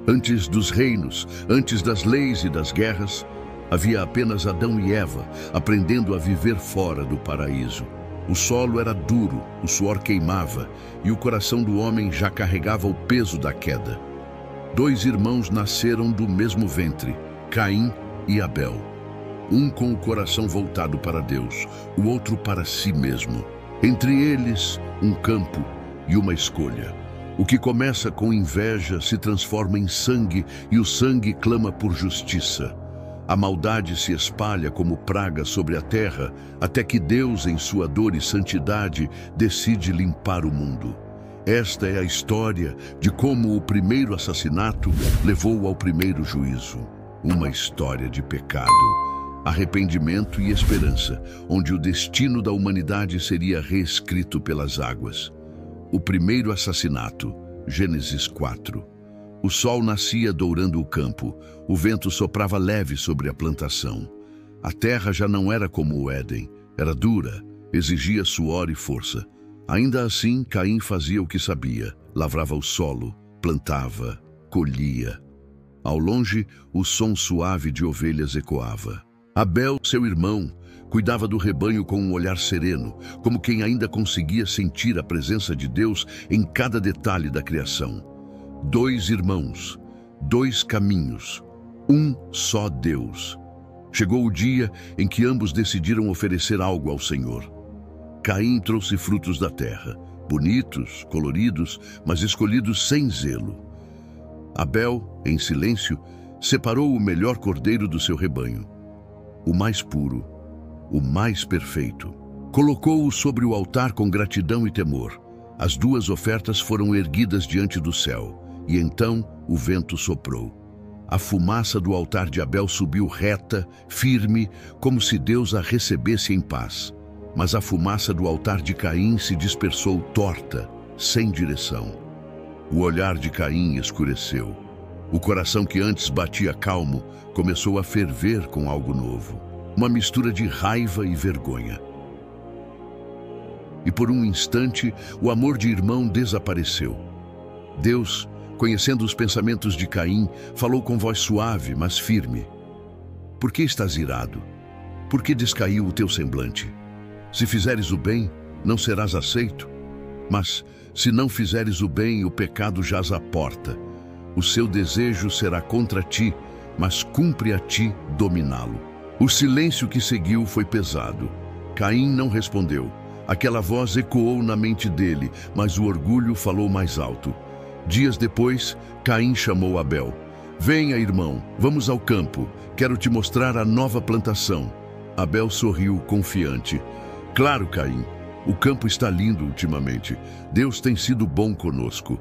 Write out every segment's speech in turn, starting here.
Antes dos reinos, antes das leis e das guerras, havia apenas Adão e Eva aprendendo a viver fora do paraíso. O solo era duro, o suor queimava e o coração do homem já carregava o peso da queda. 2 irmãos nasceram do mesmo ventre, Caim e Abel. Um com o coração voltado para Deus, o outro para si mesmo. Entre eles, um campo e uma escolha. O que começa com inveja se transforma em sangue e o sangue clama por justiça. A maldade se espalha como praga sobre a terra, até que Deus, em sua dor e santidade, decide limpar o mundo. Esta é a história de como o primeiro assassinato levou ao primeiro juízo. Uma história de pecado, arrependimento e esperança, onde o destino da humanidade seria reescrito pelas águas. O primeiro assassinato, Gênesis 4. O sol nascia dourando o campo, o vento soprava leve sobre a plantação. A terra já não era como o Éden, era dura, exigia suor e força. Ainda assim, Caim fazia o que sabia, lavrava o solo, plantava, colhia. Ao longe, o som suave de ovelhas ecoava. Abel, seu irmão, cuidava do rebanho com um olhar sereno, como quem ainda conseguia sentir a presença de Deus em cada detalhe da criação. 2 irmãos, 2 caminhos, um só Deus. Chegou o dia em que ambos decidiram oferecer algo ao Senhor. Caim trouxe frutos da terra, bonitos, coloridos, mas escolhidos sem zelo. Abel, em silêncio, separou o melhor cordeiro do seu rebanho, o mais puro, o mais perfeito. Colocou-o sobre o altar com gratidão e temor. As 2 ofertas foram erguidas diante do céu. E então o vento soprou. A fumaça do altar de Abel subiu reta, firme, como se Deus a recebesse em paz. Mas a fumaça do altar de Caim se dispersou torta, sem direção. O olhar de Caim escureceu. O coração que antes batia calmo começou a ferver com algo novo. Uma mistura de raiva e vergonha. E por um instante, o amor de irmão desapareceu. Deus, conhecendo os pensamentos de Caim, falou com voz suave, mas firme. Por que estás irado? Por que descaiu o teu semblante? Se fizeres o bem, não serás aceito. Mas, se não fizeres o bem, o pecado jaz à porta. O seu desejo será contra ti, mas cumpre a ti dominá-lo. O silêncio que seguiu foi pesado. Caim não respondeu. Aquela voz ecoou na mente dele, mas o orgulho falou mais alto. Dias depois, Caim chamou Abel. Venha, irmão, vamos ao campo. Quero te mostrar a nova plantação. Abel sorriu confiante. Claro, Caim, o campo está lindo ultimamente. Deus tem sido bom conosco.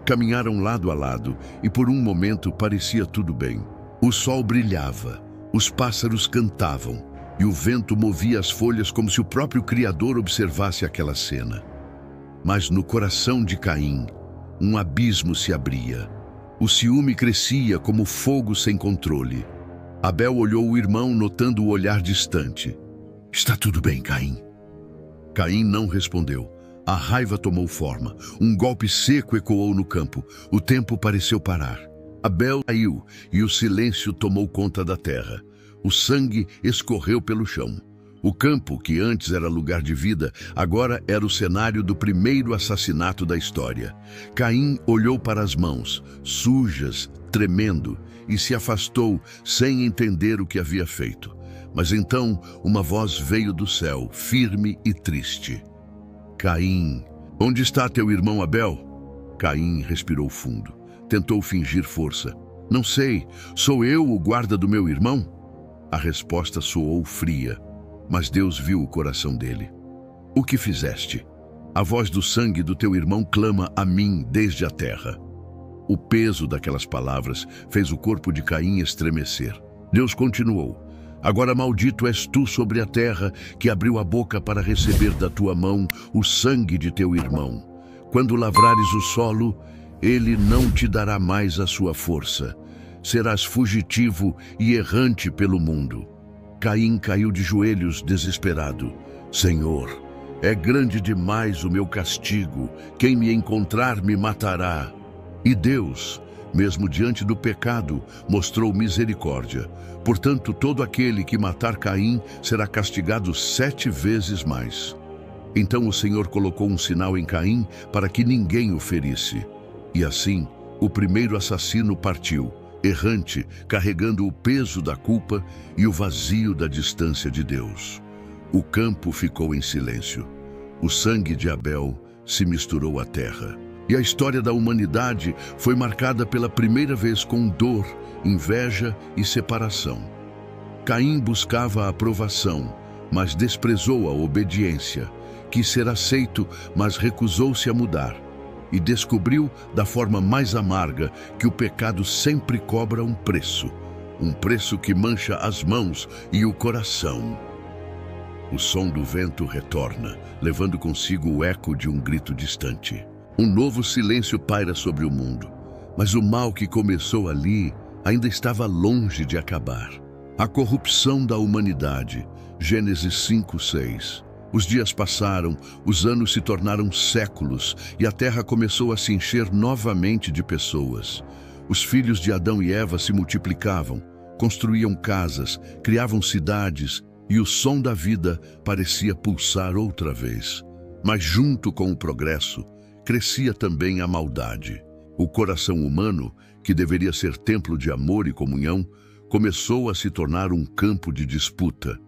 Caminharam lado a lado e por um momento parecia tudo bem. O sol brilhava, os pássaros cantavam e o vento movia as folhas como se o próprio Criador observasse aquela cena. Mas no coração de Caim, um abismo se abria. O ciúme crescia como fogo sem controle. Abel olhou o irmão, notando o olhar distante. Está tudo bem, Caim? Caim não respondeu. A raiva tomou forma. Um golpe seco ecoou no campo. O tempo pareceu parar. Abel caiu e o silêncio tomou conta da terra. O sangue escorreu pelo chão. O campo, que antes era lugar de vida, agora era o cenário do primeiro assassinato da história. Caim olhou para as mãos, sujas, tremendo, e se afastou sem entender o que havia feito. Mas então uma voz veio do céu, firme e triste. Caim, onde está teu irmão Abel? Caim respirou fundo. Tentou fingir força. Não sei, sou eu o guarda do meu irmão? A resposta soou fria. Mas Deus viu o coração dele. O que fizeste? A voz do sangue do teu irmão clama a mim desde a terra. O peso daquelas palavras fez o corpo de Caim estremecer. Deus continuou. Agora maldito és tu sobre a terra, que abriu a boca para receber da tua mão o sangue de teu irmão. Quando lavrares o solo, ele não te dará mais a sua força. Serás fugitivo e errante pelo mundo. Caim caiu de joelhos desesperado. Senhor, é grande demais o meu castigo. Quem me encontrar me matará. E Deus, mesmo diante do pecado, mostrou misericórdia. Portanto, todo aquele que matar Caim será castigado 7 vezes mais. Então o Senhor colocou um sinal em Caim para que ninguém o ferisse. E assim, o primeiro assassino partiu, errante, carregando o peso da culpa e o vazio da distância de Deus. O campo ficou em silêncio. O sangue de Abel se misturou à terra. E a história da humanidade foi marcada pela primeira vez com dor, inveja e separação. Caim buscava a aprovação, mas desprezou a obediência. Quis ser aceito, mas recusou-se a mudar. E descobriu, da forma mais amarga, que o pecado sempre cobra um preço que mancha as mãos e o coração. O som do vento retorna, levando consigo o eco de um grito distante. Um novo silêncio paira sobre o mundo, mas o mal que começou ali ainda estava longe de acabar. A corrupção da humanidade, Gênesis 5:6. Os dias passaram, os anos se tornaram séculos e a terra começou a se encher novamente de pessoas. Os filhos de Adão e Eva se multiplicavam, construíam casas, criavam cidades e o som da vida parecia pulsar outra vez. Mas junto com o progresso, crescia também a maldade. O coração humano, que deveria ser templo de amor e comunhão, começou a se tornar um campo de disputa.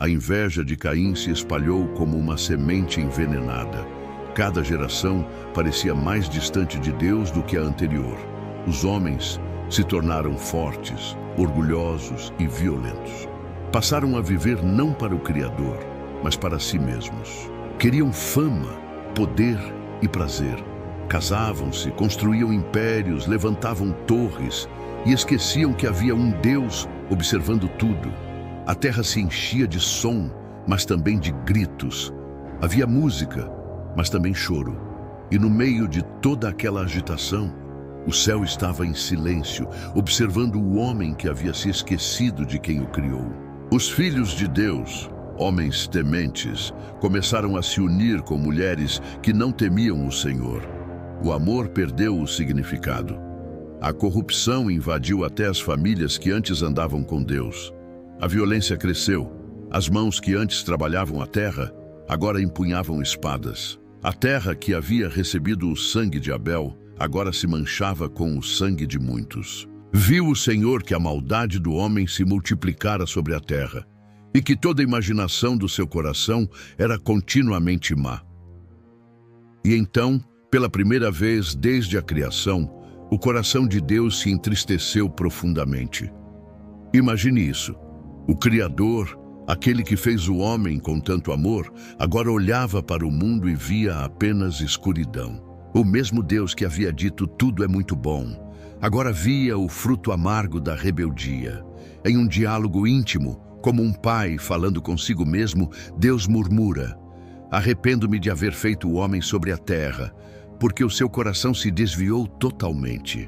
A inveja de Caim se espalhou como uma semente envenenada. Cada geração parecia mais distante de Deus do que a anterior. Os homens se tornaram fortes, orgulhosos e violentos. Passaram a viver não para o Criador, mas para si mesmos. Queriam fama, poder e prazer. Casavam-se, construíam impérios, levantavam torres e esqueciam que havia um Deus observando tudo. A terra se enchia de som, mas também de gritos. Havia música, mas também choro. E no meio de toda aquela agitação, o céu estava em silêncio, observando o homem que havia se esquecido de quem o criou. Os filhos de Deus, homens tementes, começaram a se unir com mulheres que não temiam o Senhor. O amor perdeu o significado. A corrupção invadiu até as famílias que antes andavam com Deus. A violência cresceu. As mãos que antes trabalhavam a terra, agora empunhavam espadas. A terra que havia recebido o sangue de Abel, agora se manchava com o sangue de muitos. Viu o Senhor que a maldade do homem se multiplicara sobre a terra, e que toda a imaginação do seu coração era continuamente má. E então, pela primeira vez desde a criação, o coração de Deus se entristeceu profundamente. Imagine isso. O Criador, aquele que fez o homem com tanto amor, agora olhava para o mundo e via apenas escuridão. O mesmo Deus que havia dito tudo é muito bom, agora via o fruto amargo da rebeldia. Em um diálogo íntimo, como um pai falando consigo mesmo, Deus murmura: arrependo-me de haver feito o homem sobre a terra, porque o seu coração se desviou totalmente.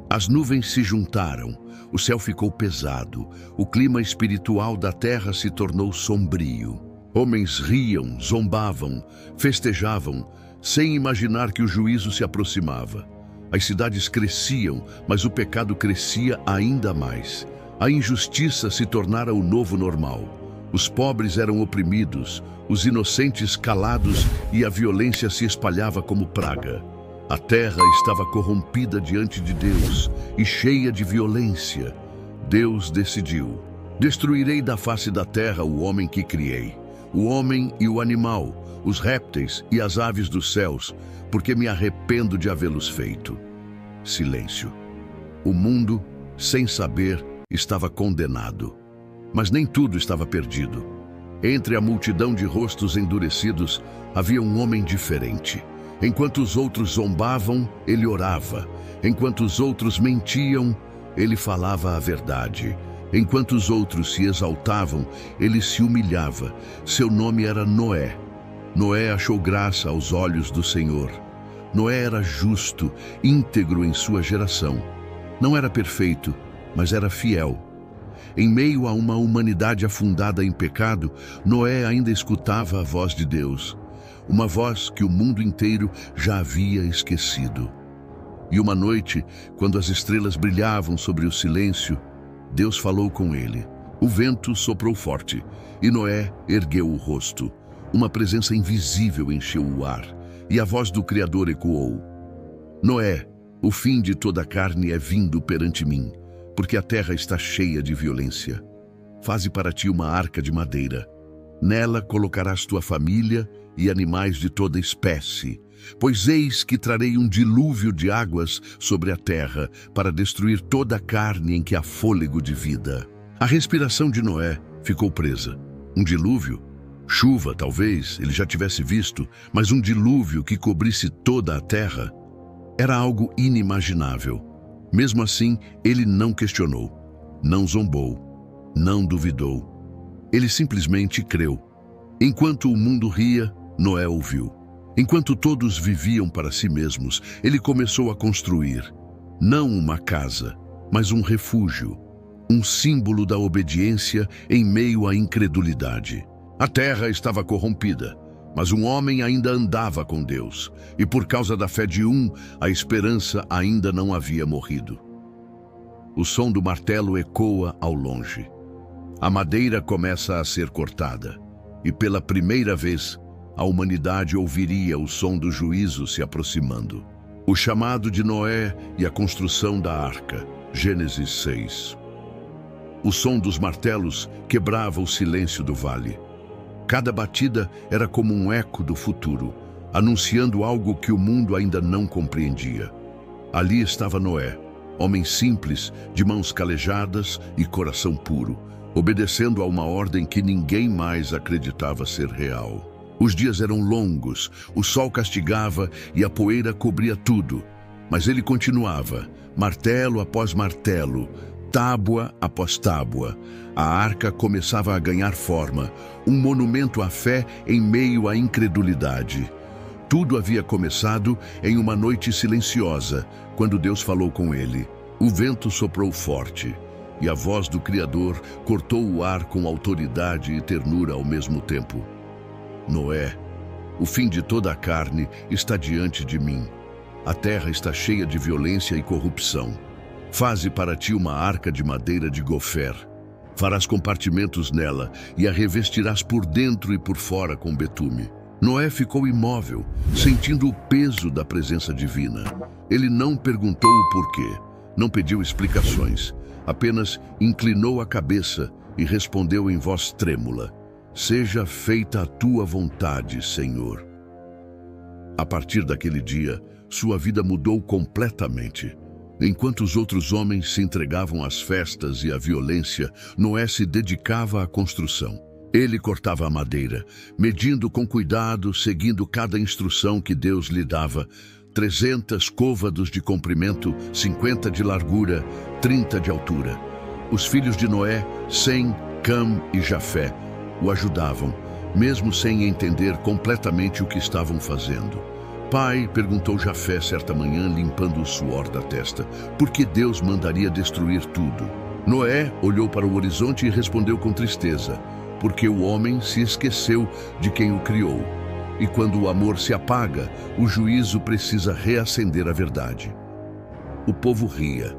As nuvens se juntaram, o céu ficou pesado, o clima espiritual da terra se tornou sombrio. Homens riam, zombavam, festejavam, sem imaginar que o juízo se aproximava. As cidades cresciam, mas o pecado crescia ainda mais. A injustiça se tornara o novo normal. Os pobres eram oprimidos, os inocentes calados e a violência se espalhava como praga. A terra estava corrompida diante de Deus e cheia de violência. Deus decidiu: destruirei da face da terra o homem que criei, o homem e o animal, os répteis e as aves dos céus, porque me arrependo de havê-los feito. Silêncio. O mundo, sem saber, estava condenado. Mas nem tudo estava perdido. Entre a multidão de rostos endurecidos, havia um homem diferente. Enquanto os outros zombavam, ele orava. Enquanto os outros mentiam, ele falava a verdade. Enquanto os outros se exaltavam, ele se humilhava. Seu nome era Noé. Noé achou graça aos olhos do Senhor. Noé era justo, íntegro em sua geração. Não era perfeito, mas era fiel. Em meio a uma humanidade afundada em pecado, Noé ainda escutava a voz de Deus. Uma voz que o mundo inteiro já havia esquecido. E uma noite, quando as estrelas brilhavam sobre o silêncio, Deus falou com ele. O vento soprou forte, e Noé ergueu o rosto. Uma presença invisível encheu o ar, e a voz do Criador ecoou: Noé, o fim de toda a carne é vindo perante mim, porque a terra está cheia de violência. Faze para ti uma arca de madeira. Nela colocarás tua família e animais de toda espécie, pois eis que trarei um dilúvio de águas sobre a terra para destruir toda a carne em que há fôlego de vida. A respiração de Noé ficou presa. Um dilúvio? Chuva, talvez, ele já tivesse visto, mas um dilúvio que cobrisse toda a terra era algo inimaginável. Mesmo assim, ele não questionou, não zombou, não duvidou. Ele simplesmente creu. Enquanto o mundo ria, Noé ouviu. Enquanto todos viviam para si mesmos, ele começou a construir, não uma casa, mas um refúgio, um símbolo da obediência em meio à incredulidade. A terra estava corrompida, mas um homem ainda andava com Deus, e por causa da fé de um, a esperança ainda não havia morrido. O som do martelo ecoa ao longe. A madeira começa a ser cortada, e pela primeira vez, a humanidade ouviria o som do juízo se aproximando. O chamado de Noé e a construção da arca. Gênesis 6. O som dos martelos quebrava o silêncio do vale. Cada batida era como um eco do futuro, anunciando algo que o mundo ainda não compreendia. Ali estava Noé, homem simples, de mãos calejadas e coração puro, obedecendo a uma ordem que ninguém mais acreditava ser real. Os dias eram longos, o sol castigava e a poeira cobria tudo. Mas ele continuava, martelo após martelo, tábua após tábua. A arca começava a ganhar forma, um monumento à fé em meio à incredulidade. Tudo havia começado em uma noite silenciosa, quando Deus falou com ele. O vento soprou forte, e a voz do Criador cortou o ar com autoridade e ternura ao mesmo tempo. Noé, o fim de toda a carne está diante de mim. A terra está cheia de violência e corrupção. Faze para ti uma arca de madeira de gofer. Farás compartimentos nela e a revestirás por dentro e por fora com betume. Noé ficou imóvel, sentindo o peso da presença divina. Ele não perguntou o porquê, não pediu explicações, apenas inclinou a cabeça e respondeu em voz trêmula: Seja feita a tua vontade, Senhor. A partir daquele dia, sua vida mudou completamente. Enquanto os outros homens se entregavam às festas e à violência, Noé se dedicava à construção. Ele cortava a madeira, medindo com cuidado, seguindo cada instrução que Deus lhe dava. 300 côvados de comprimento, 50 de largura, 30 de altura. Os filhos de Noé, Sem, Cam e Jafé, o ajudavam, mesmo sem entender completamente o que estavam fazendo. Pai, perguntou Jafé certa manhã, limpando o suor da testa, por que Deus mandaria destruir tudo? Noé olhou para o horizonte e respondeu com tristeza, porque o homem se esqueceu de quem o criou. E quando o amor se apaga, o juízo precisa reacender a verdade. O povo ria.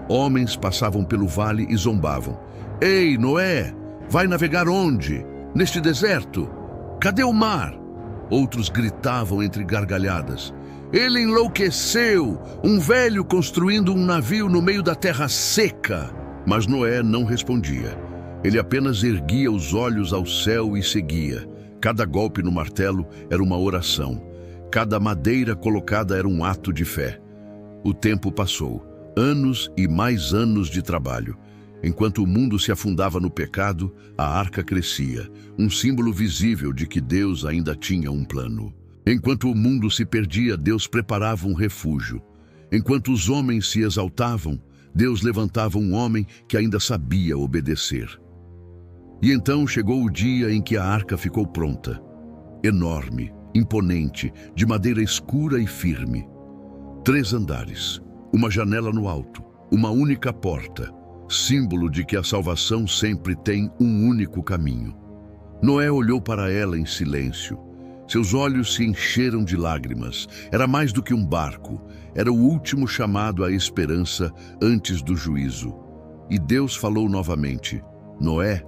Homens passavam pelo vale e zombavam. Ei, Noé, vai navegar onde? Neste deserto? Cadê o mar? Outros gritavam entre gargalhadas. Ele enlouqueceu, um velho construindo um navio no meio da terra seca. Mas Noé não respondia. Ele apenas erguia os olhos ao céu e seguia. Cada golpe no martelo era uma oração. Cada madeira colocada era um ato de fé. O tempo passou. Anos e mais anos de trabalho. Enquanto o mundo se afundava no pecado, a arca crescia, um símbolo visível de que Deus ainda tinha um plano. Enquanto o mundo se perdia, Deus preparava um refúgio. Enquanto os homens se exaltavam, Deus levantava um homem que ainda sabia obedecer. E então chegou o dia em que a arca ficou pronta. Enorme, imponente, de madeira escura e firme. 3 andares, uma janela no alto, uma única porta, símbolo de que a salvação sempre tem um único caminho. Noé olhou para ela em silêncio. Seus olhos se encheram de lágrimas. Era mais do que um barco. Era o último chamado à esperança antes do juízo. E Deus falou novamente: Noé,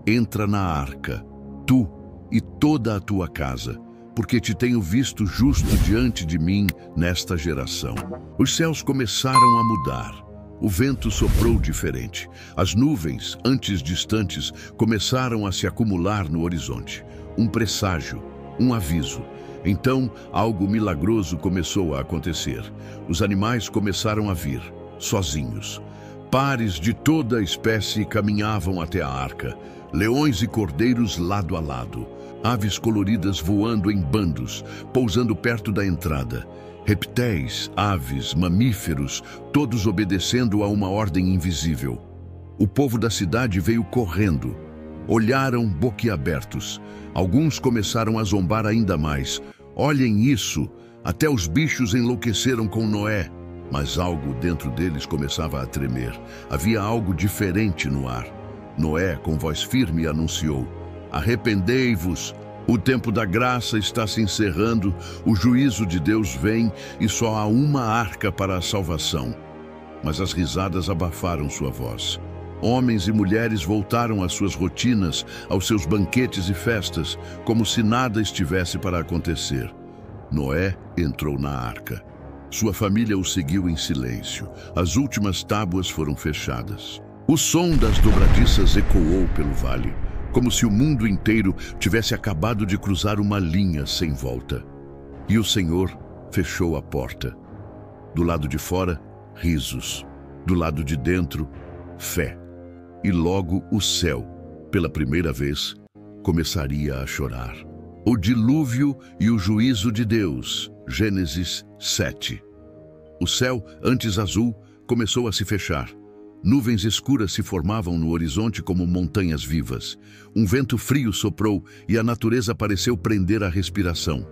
entra na arca, tu e toda a tua casa, porque te tenho visto justo diante de mim nesta geração. Os céus começaram a mudar. O vento soprou diferente. As nuvens, antes distantes, começaram a se acumular no horizonte. Um presságio, um aviso. Então, algo milagroso começou a acontecer. Os animais começaram a vir, sozinhos. Pares de toda a espécie caminhavam até a arca. Leões e cordeiros lado a lado. Aves coloridas voando em bandos, pousando perto da entrada. Répteis, aves, mamíferos, todos obedecendo a uma ordem invisível. O povo da cidade veio correndo. Olharam boquiabertos. Alguns começaram a zombar ainda mais. Olhem isso! Até os bichos enlouqueceram com Noé. Mas algo dentro deles começava a tremer. Havia algo diferente no ar. Noé, com voz firme, anunciou: Arrependei-vos! O tempo da graça está se encerrando, o juízo de Deus vem e só há uma arca para a salvação. Mas as risadas abafaram sua voz. Homens e mulheres voltaram às suas rotinas, aos seus banquetes e festas, como se nada estivesse para acontecer. Noé entrou na arca. Sua família o seguiu em silêncio. As últimas tábuas foram fechadas. O som das dobradiças ecoou pelo vale, como se o mundo inteiro tivesse acabado de cruzar uma linha sem volta. E o Senhor fechou a porta. Do lado de fora, risos. Do lado de dentro, fé. E logo o céu, pela primeira vez, começaria a chorar. O dilúvio e o juízo de Deus. Gênesis 7. O céu, antes azul, começou a se fechar. Nuvens escuras se formavam no horizonte como montanhas vivas. Um vento frio soprou e a natureza pareceu prender a respiração.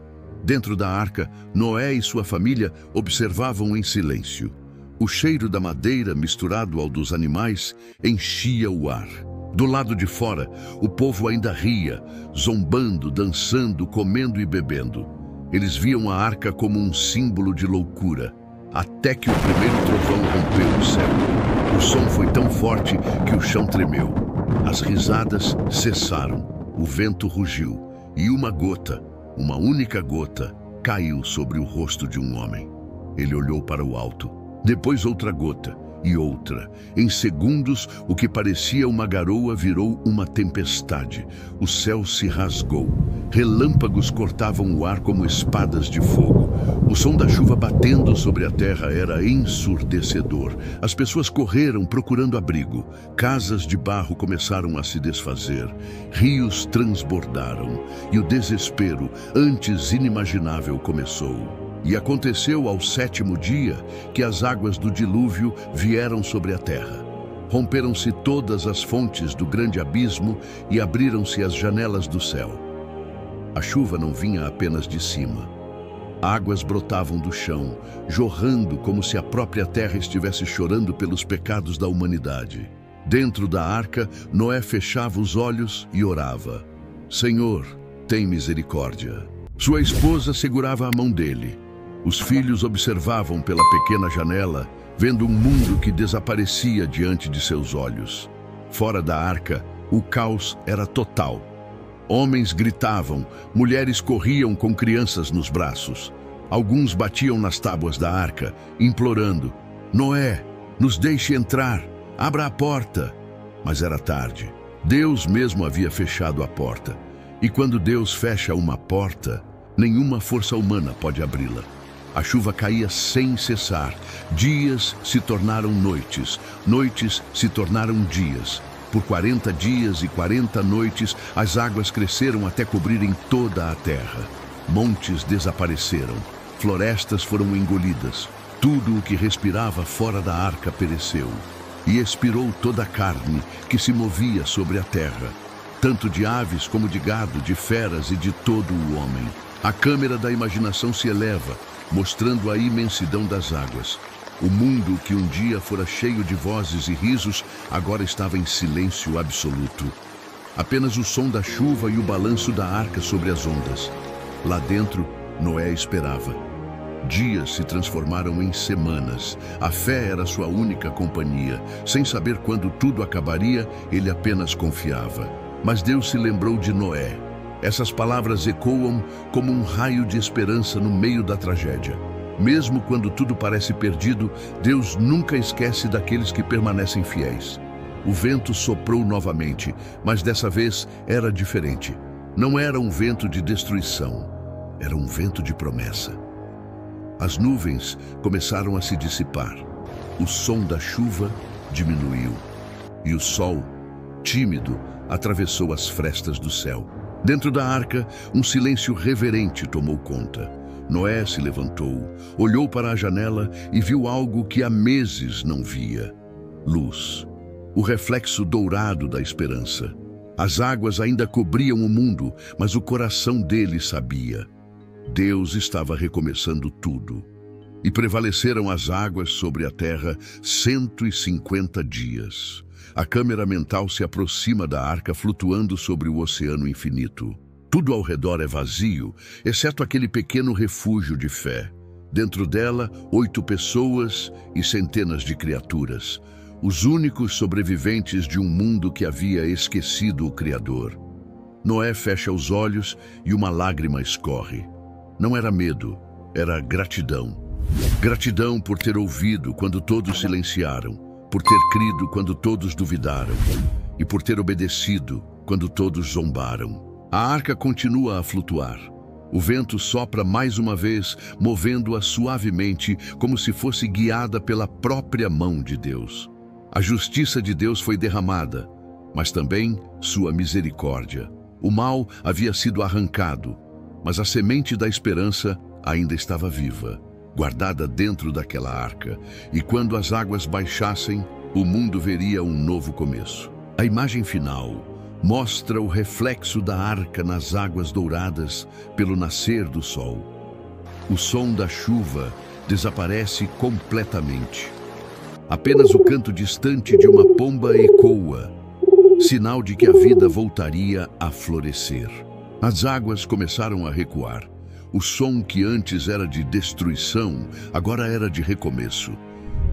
Dentro da arca, Noé e sua família observavam em silêncio. O cheiro da madeira, misturado ao dos animais, enchia o ar. Do lado de fora, o povo ainda ria, zombando, dançando, comendo e bebendo. Eles viam a arca como um símbolo de loucura, até que o primeiro trovão rompeu o céu. O som foi tão forte que o chão tremeu. As risadas cessaram, o vento rugiu e uma gota, uma única gota, caiu sobre o rosto de um homem. Ele olhou para o alto, depois outra gota e outra. Em segundos, o que parecia uma garoa virou uma tempestade. O céu se rasgou. Relâmpagos cortavam o ar como espadas de fogo. O som da chuva batendo sobre a terra era ensurdecedor. As pessoas correram procurando abrigo. Casas de barro começaram a se desfazer. Rios transbordaram. E o desespero, antes inimaginável, começou. E aconteceu ao 7º dia que as águas do dilúvio vieram sobre a terra. Romperam-se todas as fontes do grande abismo e abriram-se as janelas do céu. A chuva não vinha apenas de cima. Águas brotavam do chão, jorrando como se a própria terra estivesse chorando pelos pecados da humanidade. Dentro da arca, Noé fechava os olhos e orava: Senhor, tem misericórdia. Sua esposa segurava a mão dele. Os filhos observavam pela pequena janela, vendo um mundo que desaparecia diante de seus olhos. Fora da arca, o caos era total. Homens gritavam, mulheres corriam com crianças nos braços. Alguns batiam nas tábuas da arca, implorando: Noé, nos deixe entrar, abra a porta. Mas era tarde. Deus mesmo havia fechado a porta. E quando Deus fecha uma porta, nenhuma força humana pode abri-la. A chuva caía sem cessar. Dias se tornaram noites, noites se tornaram dias. Por 40 dias e 40 noites, as águas cresceram até cobrirem toda a terra. Montes desapareceram, florestas foram engolidas. Tudo o que respirava fora da arca pereceu. E expirou toda a carne que se movia sobre a terra, tanto de aves como de gado, de feras e de todo o homem. A câmera da imaginação se eleva, mostrando a imensidão das águas. O mundo que um dia fora cheio de vozes e risos, agora estava em silêncio absoluto. Apenas o som da chuva e o balanço da arca sobre as ondas. Lá dentro, Noé esperava. Dias se transformaram em semanas. A fé era sua única companhia. Sem saber quando tudo acabaria, ele apenas confiava. Mas Deus se lembrou de Noé. Essas palavras ecoam como um raio de esperança no meio da tragédia. Mesmo quando tudo parece perdido, Deus nunca esquece daqueles que permanecem fiéis. O vento soprou novamente, mas dessa vez era diferente. Não era um vento de destruição, era um vento de promessa. As nuvens começaram a se dissipar. O som da chuva diminuiu. E o sol, tímido, atravessou as frestas do céu. Dentro da arca, um silêncio reverente tomou conta. Noé se levantou, olhou para a janela e viu algo que há meses não via. Luz. O reflexo dourado da esperança. As águas ainda cobriam o mundo, mas o coração dele sabia. Deus estava recomeçando tudo. E prevaleceram as águas sobre a terra 150 dias. A câmera mental se aproxima da arca flutuando sobre o oceano infinito. Tudo ao redor é vazio, exceto aquele pequeno refúgio de fé. Dentro dela, 8 pessoas e centenas de criaturas. Os únicos sobreviventes de um mundo que havia esquecido o Criador. Noé fecha os olhos e uma lágrima escorre. Não era medo, era gratidão. Gratidão por ter ouvido quando todos silenciaram, por ter crido quando todos duvidaram e por ter obedecido quando todos zombaram. A arca continua a flutuar. O vento sopra mais uma vez, movendo-a suavemente, como se fosse guiada pela própria mão de Deus. A justiça de Deus foi derramada, mas também sua misericórdia. O mal havia sido arrancado, mas a semente da esperança ainda estava viva, guardada dentro daquela arca. E quando as águas baixassem, o mundo veria um novo começo. A imagem final mostra o reflexo da arca nas águas douradas pelo nascer do sol. O som da chuva desaparece completamente. Apenas o canto distante de uma pomba ecoa, sinal de que a vida voltaria a florescer. As águas começaram a recuar. O som que antes era de destruição, agora era de recomeço.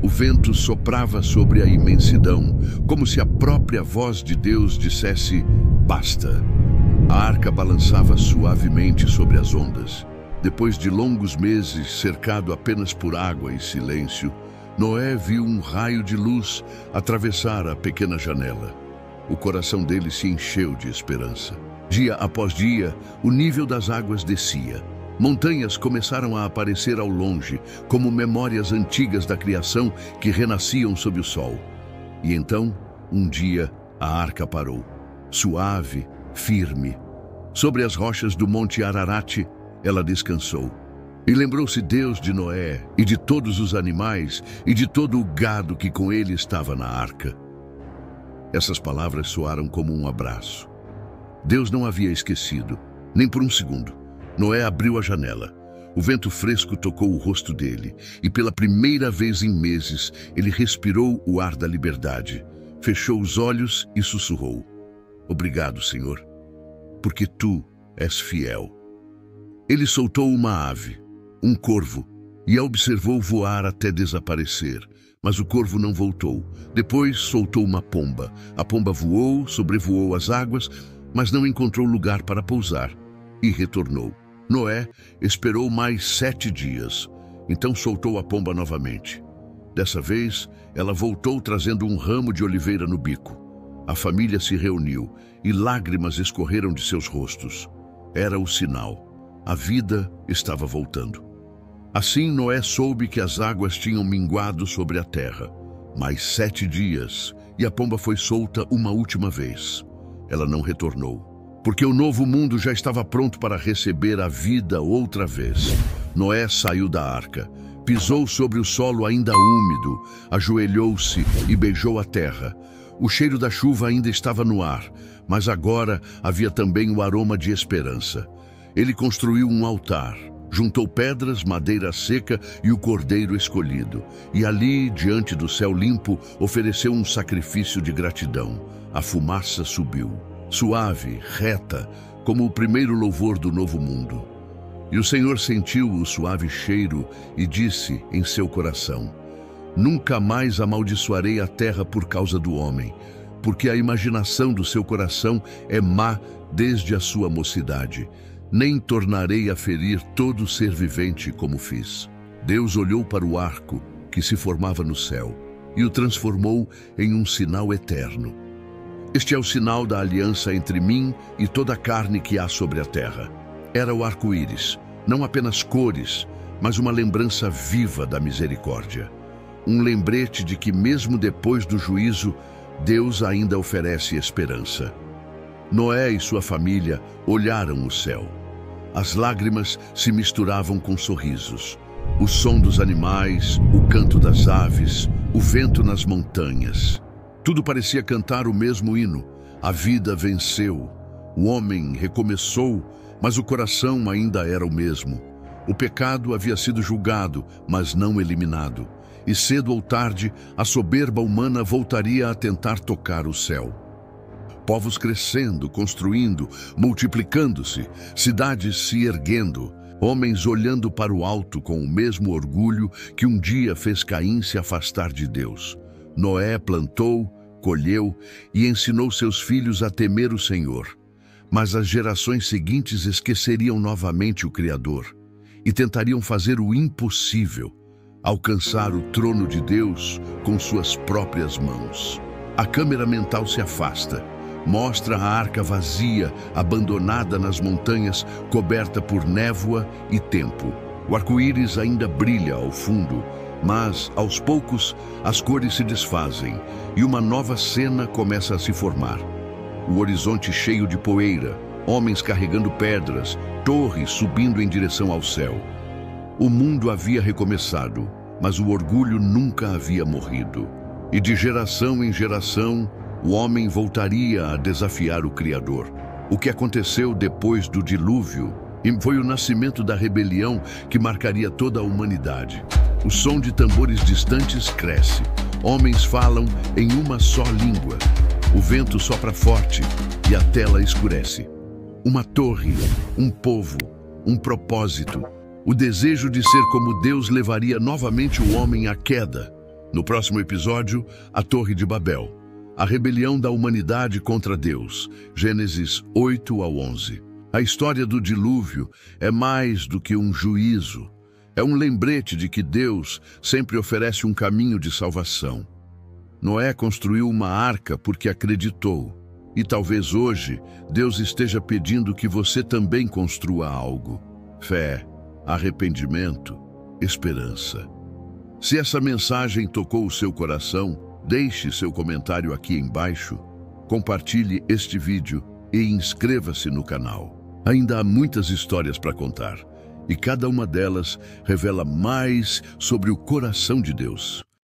O vento soprava sobre a imensidão, como se a própria voz de Deus dissesse, basta. A arca balançava suavemente sobre as ondas. Depois de longos meses cercado apenas por água e silêncio, Noé viu um raio de luz atravessar a pequena janela. O coração dele se encheu de esperança. Dia após dia, o nível das águas descia. Montanhas começaram a aparecer ao longe, como memórias antigas da criação que renasciam sob o sol. E então, um dia, a arca parou. Suave, firme. Sobre as rochas do Monte Ararat, ela descansou. E lembrou-se Deus de Noé, e de todos os animais, e de todo o gado que com ele estava na arca. Essas palavras soaram como um abraço. Deus não havia esquecido, nem por um segundo. Noé abriu a janela. O vento fresco tocou o rosto dele, e pela primeira vez em meses, ele respirou o ar da liberdade. Fechou os olhos e sussurrou: Obrigado, Senhor, porque Tu és fiel. Ele soltou uma ave, um corvo, e a observou voar até desaparecer. Mas o corvo não voltou. Depois soltou uma pomba. A pomba voou, sobrevoou as águas, mas não encontrou lugar para pousar, e retornou. Noé esperou mais 7 dias, então soltou a pomba novamente. Dessa vez, ela voltou trazendo um ramo de oliveira no bico. A família se reuniu e lágrimas escorreram de seus rostos. Era o sinal. A vida estava voltando. Assim Noé soube que as águas tinham minguado sobre a terra. Mais 7 dias, e a pomba foi solta uma última vez. Ela não retornou, porque o novo mundo já estava pronto para receber a vida outra vez. Noé saiu da arca, pisou sobre o solo ainda úmido, ajoelhou-se e beijou a terra. O cheiro da chuva ainda estava no ar, mas agora havia também o aroma de esperança. Ele construiu um altar, juntou pedras, madeira seca e o cordeiro escolhido, e ali, diante do céu limpo, ofereceu um sacrifício de gratidão. A fumaça subiu, suave, reta, como o primeiro louvor do novo mundo. E o Senhor sentiu o suave cheiro e disse em seu coração: Nunca mais amaldiçoarei a terra por causa do homem, porque a imaginação do seu coração é má desde a sua mocidade. Nem tornarei a ferir todo ser vivente como fiz. Deus olhou para o arco que se formava no céu e o transformou em um sinal eterno. Este é o sinal da aliança entre mim e toda a carne que há sobre a terra. Era o arco-íris, não apenas cores, mas uma lembrança viva da misericórdia. Um lembrete de que mesmo depois do juízo, Deus ainda oferece esperança. Noé e sua família olharam o céu. As lágrimas se misturavam com sorrisos. O som dos animais, o canto das aves, o vento nas montanhas. Tudo parecia cantar o mesmo hino. A vida venceu. O homem recomeçou, mas o coração ainda era o mesmo. O pecado havia sido julgado, mas não eliminado. E cedo ou tarde, a soberba humana voltaria a tentar tocar o céu. Povos crescendo, construindo, multiplicando-se, cidades se erguendo, homens olhando para o alto com o mesmo orgulho que um dia fez Caim se afastar de Deus. Noé plantou, colheu e ensinou seus filhos a temer o Senhor. Mas as gerações seguintes esqueceriam novamente o Criador e tentariam fazer o impossível, alcançar o trono de Deus com suas próprias mãos. A câmera mental se afasta, mostra a arca vazia, abandonada nas montanhas, coberta por névoa e tempo. O arco-íris ainda brilha ao fundo, mas, aos poucos, as cores se desfazem e uma nova cena começa a se formar. O horizonte cheio de poeira, homens carregando pedras, torres subindo em direção ao céu. O mundo havia recomeçado, mas o orgulho nunca havia morrido. E de geração em geração, o homem voltaria a desafiar o Criador. O que aconteceu depois do dilúvio foi o nascimento da rebelião que marcaria toda a humanidade. O som de tambores distantes cresce. Homens falam em uma só língua. O vento sopra forte e a tela escurece. Uma torre, um povo, um propósito. O desejo de ser como Deus levaria novamente o homem à queda. No próximo episódio, a Torre de Babel. A rebelião da humanidade contra Deus. Gênesis 8 ao 11. A história do dilúvio é mais do que um juízo. É um lembrete de que Deus sempre oferece um caminho de salvação. Noé construiu uma arca porque acreditou. E talvez hoje Deus esteja pedindo que você também construa algo. Fé, arrependimento, esperança. Se essa mensagem tocou o seu coração, deixe seu comentário aqui embaixo, compartilhe este vídeo e inscreva-se no canal. Ainda há muitas histórias para contar, e cada uma delas revela mais sobre o coração de Deus.